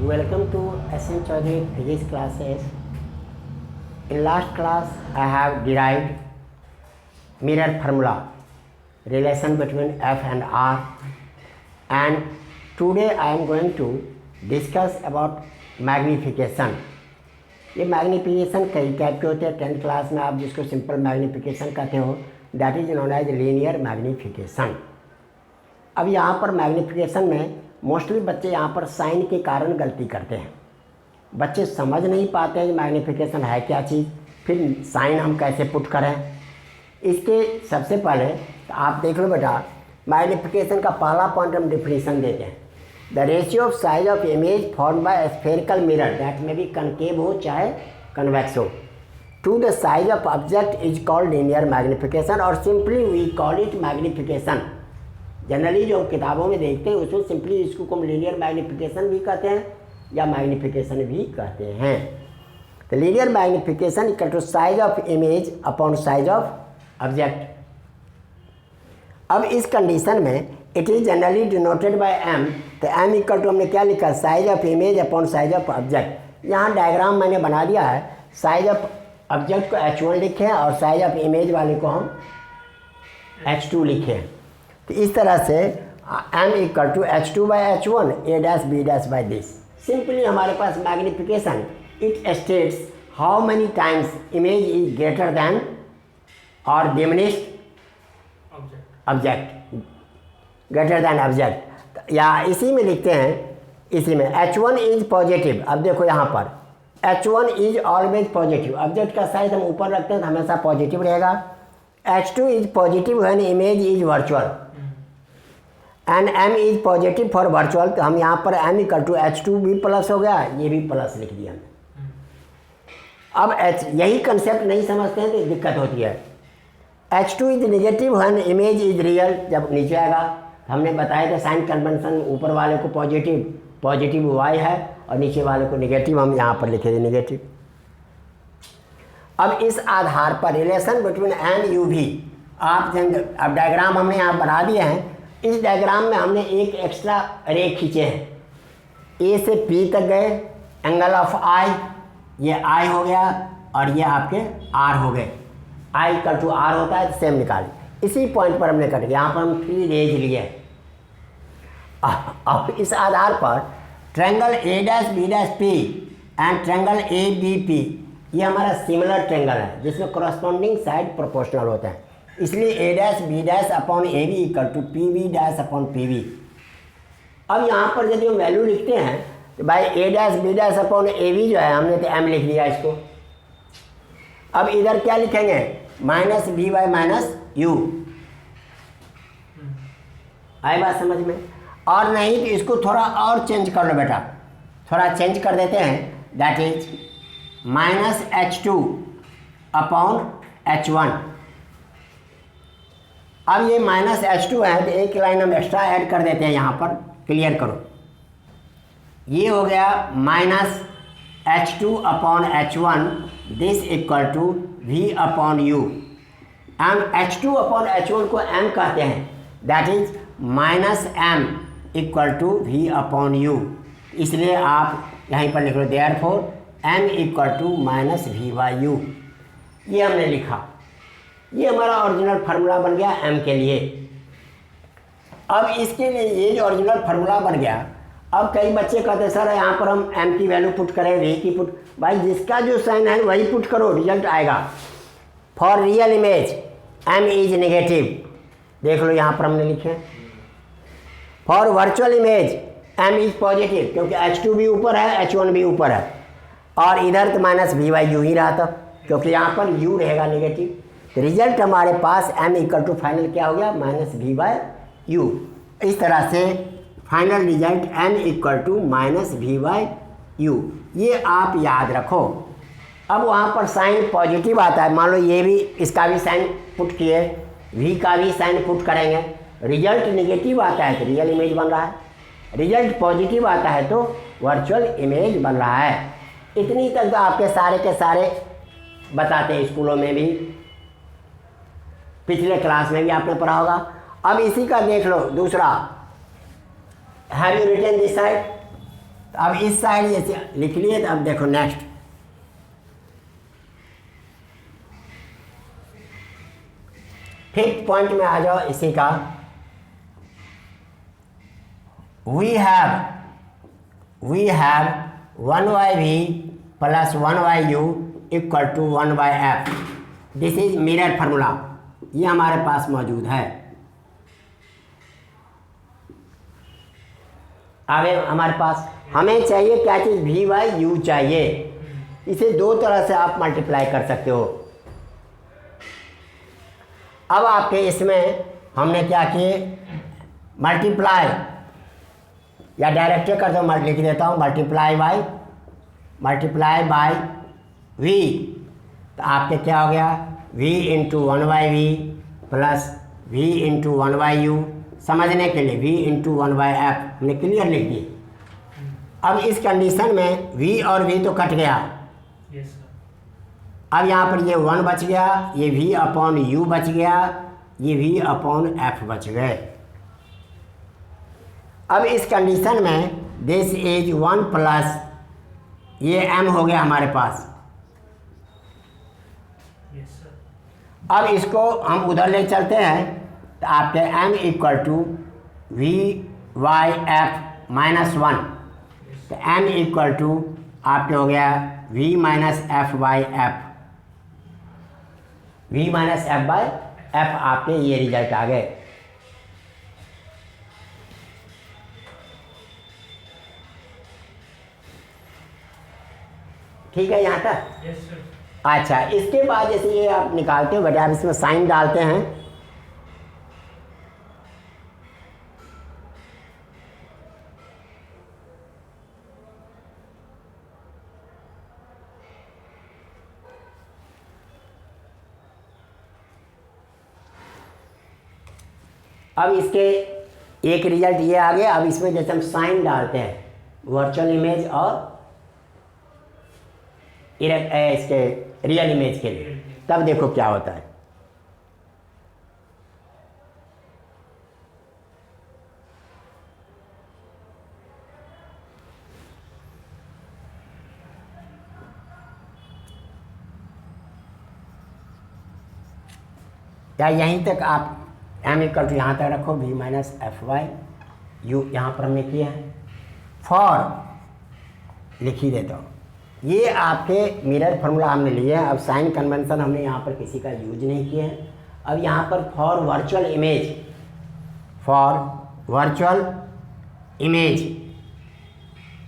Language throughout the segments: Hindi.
Welcome to SN Chaudhary physics classes. In last class I have derived mirror formula, relation between F and R, and today I am going to discuss about magnification. ये मैग्नीफिकेशन कई टाइप के होते हैं। 10th क्लास में आप जिसको सिंपल मैग्नीफिकेशन कहते हो that is known as linear magnification. अब यहाँ पर मैग्नीफिकेशन में मोस्टली बच्चे यहाँ पर साइन के कारण गलती करते हैं। बच्चे समझ नहीं पाते हैं कि मैग्नीफिकेशन है क्या चीज़, फिर साइन हम कैसे पुट करें। इसके सबसे पहले तो आप देख लो बेटा, मैग्नीफिकेशन का पहला पॉइंट हम डिफिनीशन देते हैं। The ratio of size of image form by spherical mirror that में भी कनकेव हो चाहे कन्वेक्स हो to the size of object is called linear magnification, और simply we call it magnification. Generally जो किताबों में देखते हैं उसमें सिंपली इसको हम लीनियर मैग्नीफिकेशन भी कहते हैं या मैग्नीफिकेशन भी कहते हैं। तो linear magnification equal to size of image upon size of object. अब इस कंडीशन में it is generally denoted by M. तो एम इक्वल टू हमने क्या लिखा, size of image upon size of object. यहाँ डायग्राम मैंने बना दिया है। साइज ऑफ ऑब्जेक्ट को H1 लिखे हैं और साइज ऑफ इमेज वाले को हम H2 लिखे हैं। तो इस तरह से m equal to H2 by H1 a dash b dash by this. Simply हमारे पास magnification it states how many times image is greater than और diminished object, greater than object. या इसी में लिखते हैं, इसी में H1 इज पॉजिटिव। अब देखो यहाँ पर H1 is always positive. Object का साइज हम ऊपर रखते हैं तो हमेशा पॉजिटिव रहेगा। H2 is positive when image is virtual and m is positive for virtual. तो हम यहाँ पर m इक्वल टू H2 भी प्लस हो गया, ये भी प्लस लिख दिया हमने। अब यही कंसेप्ट नहीं समझते हैं तो दिक्कत होती है। H2 is negative when image is real, जब नीचे आएगा हमने बताया था साइन कन्वेंशन, ऊपर वाले को पॉजिटिव y है और नीचे वाले को नेगेटिव, हम यहाँ पर लिखे थे नेगेटिव। अब इस आधार पर रिलेशन बिटवीन एन यू भी अब डायग्राम हमने यहाँ बना दिए हैं। इस डायग्राम में हमने एक एक्स्ट्रा रे खींचे हैं। ए से पी तक गए, एंगल ऑफ आई, ये आई हो गया और ये आपके आर हो गए। आई इक्वल टू आर होता है तो सेम निकाले। इसी पॉइंट पर हमने कट, यहाँ पर हम 3 रेज लिए। अब इस आधार पर triangle A dash B dash P and triangle A B P, ये हमारा सिमिलर ट्रायंगल है जिसमें करस्पॉन्डिंग साइड प्रोपोर्शनल होता है। इसलिए A dash B dash upon A B equal to P B dash upon P B. अब यहाँ पर यदि हम वैल्यू लिखते हैं तो भाई A dash B dash upon A B जो है हमने तो एम लिख दिया इसको। अब इधर क्या लिखेंगे, minus B by minus U. आई बात समझ में? और नहीं तो इसको थोड़ा और चेंज कर लो बेटा, थोड़ा चेंज कर देते हैं। That is minus H2 upon H1। अब ये माइनस H2 है तो एक लाइन हम एक्स्ट्रा ऐड कर देते हैं, यहाँ पर क्लियर करो। ये हो गया minus H2 upon H1, this equal to V upon U। हम H2 अपॉन H1 को M कहते हैं, that is minus M equal to V upon U। इसलिए आप यहीं पर लिख लो therefore M equal to minus V by U। ये हमने लिखा, ये हमारा ओरिजिनल फार्मूला बन गया m के लिए। अब इसके लिए ये जो ओरिजिनल फार्मूला बन गया, अब कई बच्चे कहते हैं सर यहाँ पर हम m की वैल्यू पुट करें, v की पुट, भाई जिसका जो साइन है वही पुट करो, रिजल्ट आएगा। For real image m is negative, देख लो यहाँ पर हमने लिखे। For virtual image m is positive, क्योंकि H2 भी ऊपर है H1 भी ऊपर है, और इधर तो माइनस v बाई यू ही रहा था क्योंकि यहाँ पर u रहेगा नेगेटिव। रिजल्ट हमारे पास m इक्वल टू फाइनल क्या हो गया, माइनस v बाई यू। इस तरह से final result m equal to minus v by U, ये आप याद रखो। अब वहाँ पर साइन पॉजिटिव आता है, मान लो ये भी, इसका भी साइन पुट किए, v का भी साइन पुट करेंगे। रिजल्ट नेगेटिव आता है तो रियल इमेज बन रहा है, रिजल्ट पॉजिटिव आता है तो वर्चुअल इमेज बन रहा है। इतनी तक तो आपके सारे के सारे बताते हैं स्कूलों में भी, पिछले क्लास में भी आपने पढ़ा होगा। अब इसी का देख लो दूसरा, have you written this side. तो अब इस साइड जैसे लिख लिए, तो अब देखो नेक्स्ट फिफ्थ पॉइंट में आ जाओ इसी का। We have 1/v plus 1/u equal to 1/f। This is mirror formula, ये हमारे पास मौजूद है। आगे हमारे पास हमें चाहिए क्या चीज़, v/u चाहिए। इसे दो तरह से आप मल्टीप्लाई कर सकते हो। अब आपके इसमें हमने क्या किए, मल्टीप्लाई या डायरेक्ट कर दो, लिख देता हूँ मल्टीप्लाई बाय v। तो आपके क्या हो गया, v into 1/v plus v into 1/u। समझने के लिए v इंटू 1/f हमने क्लियर लिख दिए। अब इस कंडीशन में v और v तो कट गया। अब यहाँ पर ये 1 बच गया, ये v अपॉन u बच गया, ये v अपॉन f बच गए। अब इस कंडीशन में दिस इज 1 प्लस ये m हो गया हमारे पास। अब इसको हम उधर ले चलते हैं, तो आपके m इक्वल टू v/f -1। तो m इक्वल टू आपके हो गया v minus f/f, v minus f/f। आपके ये रिजल्ट आ गए। ठीक है यहाँ तक? yes, अच्छा, इसके बाद जैसे ये आप निकालते हो बेटा, आप इसमें साइन डालते हैं। अब इसके एक रिजल्ट ये आ गया। अब इसमें जैसे हम साइन डालते हैं वर्चुअल इमेज और इसके रियल इमेज के लिए, तब देखो क्या होता है। या यहीं तक आप m इक्वल टू यहाँ तक रखो, v माइनस f/u यहाँ पर हमने किया है। फॉर लिख ही देता हूँ। ये आपके मिरर फार्मूला हमने लिए हैं। अब साइन कन्वेंशन हमने यहाँ पर किसी का यूज नहीं किया है। अब यहाँ पर फॉर वर्चुअल इमेज,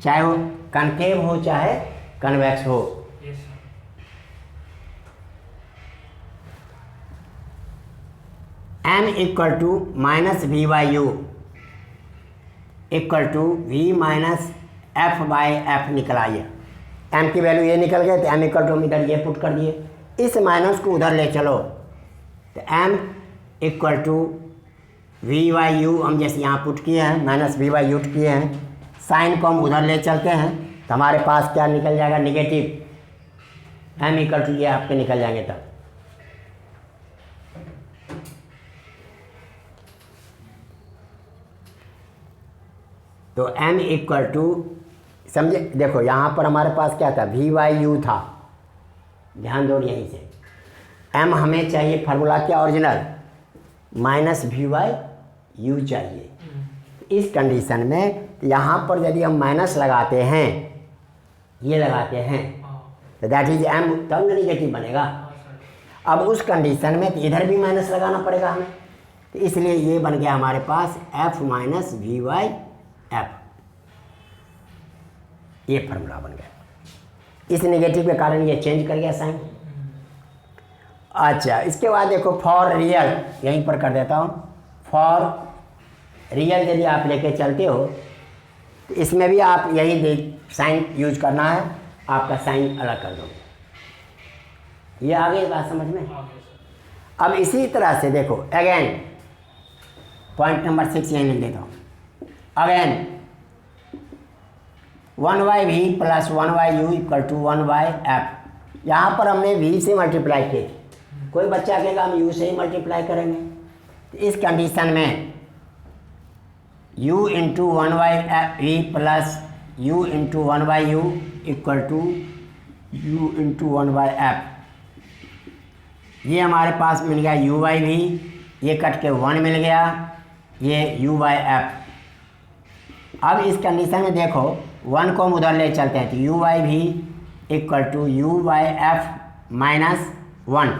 चाहे वो कनकेव हो चाहे कन्वेक्स हो, m equal to minus v/u equal to v minus f/f निकल आई है। m की वैल्यू ये निकल गए, तो m इक्वल टू हम इधर ये पुट कर दिए। इस माइनस को उधर ले चलो, तो m इक्वल टू v/u हम जैसे यहाँ पुट किए हैं, माइनस v/u किए हैं। साइन को हम उधर ले चलते हैं, तो हमारे पास क्या निकल जाएगा, निगेटिव। m इक्वल टू ये आपके निकल जाएंगे तब। तो m इक्वल टू, समझे, देखो यहाँ पर हमारे पास क्या था, v/u था। ध्यान दो यहीं से, m हमें चाहिए फार्मूला क्या ओरिजिनल, माइनस v/u चाहिए। इस कंडीशन में यहाँ पर यदि हम माइनस लगाते हैं, ये लगाते हैं, तो दैट इज m, तब नेगेटिव बनेगा। अब उस कंडीशन में तो इधर भी माइनस लगाना पड़ेगा हमें, तो इसलिए ये बन गया हमारे पास f माइनस v/f। ये फार्मूला बन गया। इस नेगेटिव के कारण ये चेंज कर गया साइन। अच्छा, इसके बाद देखो फॉर रियल, यहीं पर कर देता हूँ। फॉर रियल यदि आप लेके चलते हो, तो इसमें भी आप यही साइन यूज करना है। आपका साइन अलग कर दो। ये आ गई बात समझ में। अब इसी तरह से देखो अगेन, पॉइंट नंबर 6 यहीं लिख देता हूँ। Again 1/v plus 1/u equal to 1/f। यहाँ पर हमने v से मल्टीप्लाई किए। कोई बच्चा कहेगा हम u से ही मल्टीप्लाई करेंगे, तो इस कंडीशन में u into 1/v plus u into 1/u equal to u into 1/f। ये हमारे पास मिल गया u/v, ये कट के 1 मिल गया, ये u/f। अब इस कंडीशन में देखो 1 को हम उधर ले चलते हैं तो u/v equal to u/f minus 1।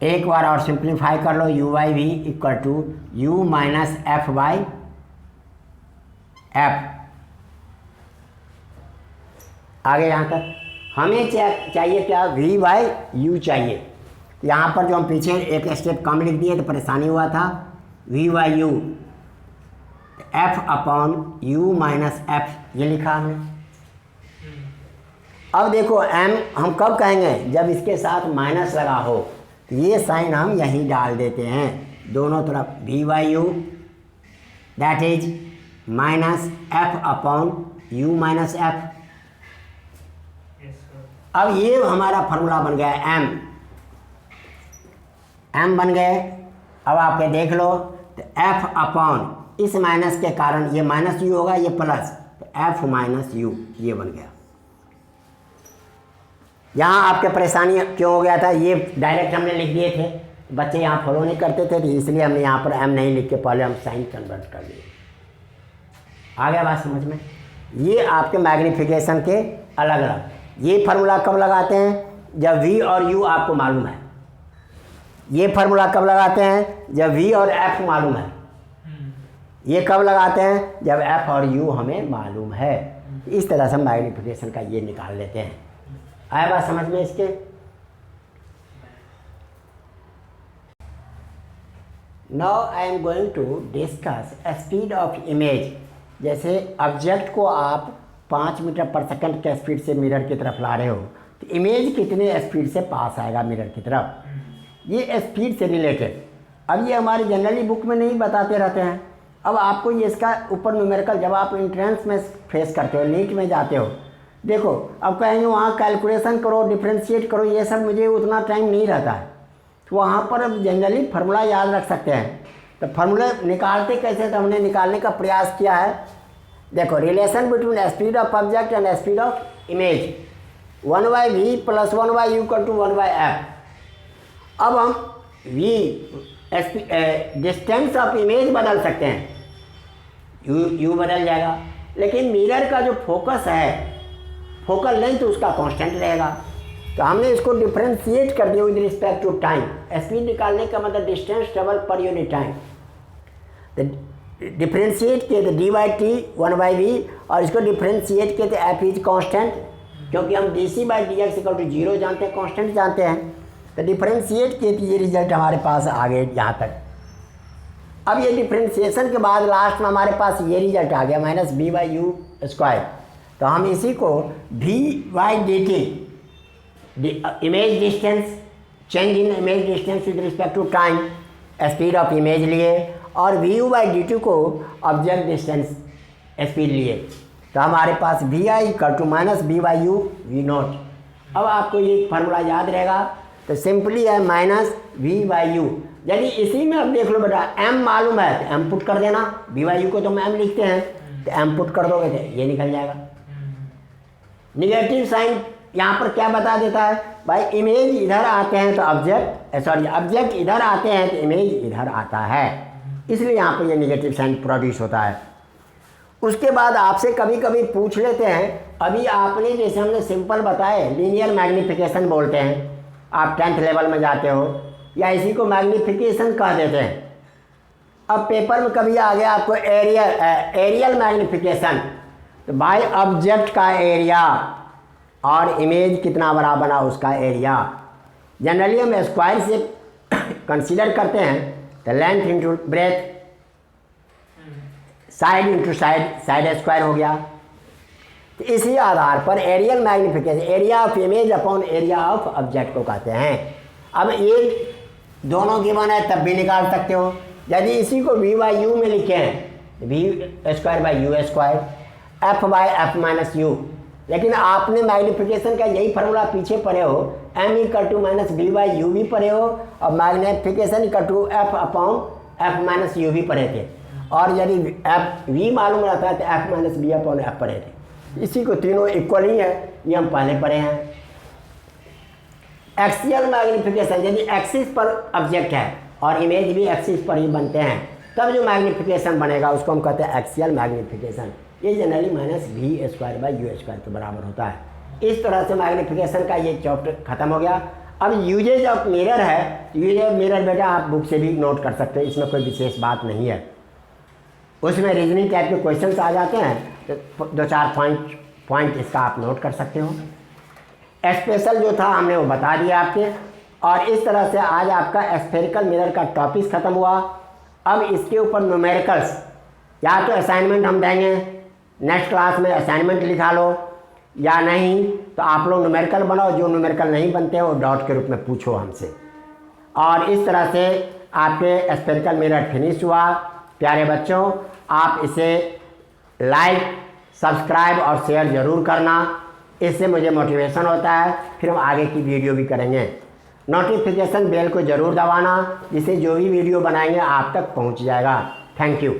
एक बार और सिंप्लीफाई कर लो, u/v equal to u minus f/f। आगे यहाँ तक हमें चाहिए क्या, v/u चाहिए। यहाँ पर जो हम पीछे एक स्टेप कम लिख दिए तो परेशानी हुआ था, v/u f/u माइनस f ये लिखा हमने। अब देखो m हम कब कहेंगे, जब इसके साथ माइनस लगा हो, तो ये साइन हम यहीं डाल देते हैं दोनों तरफ, v/u that is minus f/u minus f। अब ये हमारा फार्मूला बन गया m बन गए। अब आपके देख लो तो f/ इस माइनस के कारण ये माइनस u होगा, ये प्लस, तो f माइनस u ये बन गया। यहाँ आपके परेशानी क्यों हो गया था, ये डायरेक्ट हमने लिख दिए थे, बच्चे यहाँ फॉलो नहीं करते थे, तो इसलिए हमने यहाँ पर m नहीं लिख के पहले हम साइन कन्वर्ट कर दिए। आ गया बात समझ में। ये आपके मैग्नीफिकेशन के अलग अलग, ये फार्मूला कब लगाते हैं, जब v और u आपको मालूम है। ये फार्मूला कब लगाते हैं, जब v और f मालूम है। ये कब लगाते हैं, जब f और u हमें मालूम है। इस तरह से मैग्नीफिकेशन का ये निकाल लेते हैं। आया बात समझ में इसके। Now I am going to discuss speed of image. जैसे ऑब्जेक्ट को आप 5 मीटर पर सेकंड के स्पीड से मिरर की तरफ ला रहे हो, तो इमेज कितने स्पीड से पास आएगा मिरर की तरफ, ये स्पीड से रिलेटेड। अब ये हमारी जनरली बुक में नहीं बताते रहते हैं। अब आपको ये इसका ऊपर न्यूमेरिकल, जब आप एंट्रेंस में फेस करते हो, नीट में जाते हो, देखो अब कहेंगे वहाँ कैलकुलेशन करो, डिफ्रेंशिएट करो, ये सब मुझे उतना टाइम नहीं रहता है, तो वहाँ पर अब जनरली फार्मूला याद रख सकते हैं। तो फार्मूला निकालते कैसे, तो हमने निकालने का प्रयास किया है। देखो relation between speed of object and speed of image, 1/v plus 1/u equal to 1/f। अब हम v डिस्टेंस ऑफ इमेज बदल सकते हैं, u बदल जाएगा, लेकिन मिरर का जो फोकस है, फोकल लेंथ उसका कांस्टेंट रहेगा। तो हमने इसको डिफ्रेंशिएट कर दिया with respect to time. Speed निकालने का मतलब distance travel per unit time. तो डिफ्रेंशिएट किए तो d/t 1/v, और इसको डिफ्रेंशिएट किए तो f इज कांस्टेंट, क्योंकि हम dc/dx इक्वल टू 0 जानते हैं, कांस्टेंट जानते हैं। तो डिफ्रेंशिएट किए तो ये रिजल्ट हमारे पास आ गए यहाँ तक। अब ये डिफ्रेंशिएशन के बाद लास्ट में हमारे पास ये रिजल्ट आ गया माइनस b/u²। तो हम इसी को v/dt image distance, change in image distance with respect to time, speed of image लिए, और vu/dt को ऑब्जेक्ट डिस्टेंस स्पीड लिए। तो हमारे पास vi equal to minus b/u v0। अब आपको ये फार्मूला याद रहेगा, तो सिंपली है माइनस v/u। यदि इसी में अब देख लो बेटा m मालूम है तो m पुट कर देना, v/u को तो हम m लिखते हैं, तो m पुट कर दोगे तो ये निकल जाएगा। निगेटिव साइन यहाँ पर क्या बता देता है, भाई इमेज इधर आते हैं तो ऑब्जेक्ट इधर आते हैं तो इमेज इधर आता है, इसलिए यहाँ पर ये निगेटिव साइन प्रोड्यूस होता है। उसके बाद आपसे कभी कभी पूछ लेते हैं, अभी आपने जैसे हमने सिंपल बताए लीनियर मैग्नीफिकेशन बोलते हैं, आप 10th लेवल में जाते हो, या इसी को मैग्नीफिकेशन कह देते हैं। अब पेपर में कभी आ गया आपको एरियल मैग्नीफिकेशन, तो भाई ऑब्जेक्ट का एरिया और इमेज कितना बड़ा बना उसका एरिया। जनरली हम स्क्वायर से कंसीडर करते हैं, तो length into breadth, side into side square हो गया। तो इसी आधार पर areal magnification, area of image upon area of object को कहते हैं। अब ये दोनों गिवन है तब भी निकाल सकते हो। यदि इसी को v/u में लिखे हैं, v²/u², f/f माइनस u, लेकिन आपने मैग्नीफिकेशन का यही फार्मूला पीछे पढ़े हो, m equal to minus v/u भी पढ़े हो, और magnification equal to f/f minus u भी पढ़े थे। और यदि एफ वी मालूम रहता है तो F minus B upon F पढ़े थे। इसी को तीनों इक्वल ही है, ये हम पहले पढ़े हैं। एक्सियल मैग्नीफिकेशन, यदि एक्सिस पर ऑब्जेक्ट है और इमेज भी एक्सिस पर ही बनते हैं तब जो मैग्नीफिकेशन बनेगा उसको हम कहते हैं एक्सियल मैग्नीफिकेशन। ये generally minus V square by U square के बराबर होता है। इस तरह से मैग्नीफिकेशन का ये चैप्टर खत्म हो गया। अब यूजेज ऑफ मिरर है, यूजेज ऑफ मिरर बेटा आप बुक से भी नोट कर सकते हैं, इसमें कोई विशेष बात नहीं है। उसमें रीजनिंग टाइप के क्वेश्चंस आ जाते हैं तो 2-4 पॉइंट इसका आप नोट कर सकते हो। स्पेशल जो था हमने वो बता दिया आपके। और इस तरह से आज आपका स्फेरिकल मिरर का टॉपिक ख़त्म हुआ। अब इसके ऊपर न्यूमेरिकल्स या तो असाइनमेंट हम देंगे, नेक्स्ट क्लास में असाइनमेंट लिखा लो, या नहीं तो आप लोग न्यूमेरिकल बनाओ। जो न्यूमेरिकल नहीं बनते हैं वो डॉट के रूप में पूछो हमसे। और इस तरह से आपके स्फेरिकल मिरर फिनिश हुआ। प्यारे बच्चों, आप इसे लाइक, सब्सक्राइब और शेयर ज़रूर करना, इससे मुझे मोटिवेशन होता है, फिर हम आगे की वीडियो भी करेंगे। नोटिफिकेशन बेल को ज़रूर दबाना, जिससे जो भी वीडियो बनाएंगे आप तक पहुंच जाएगा। Thank you.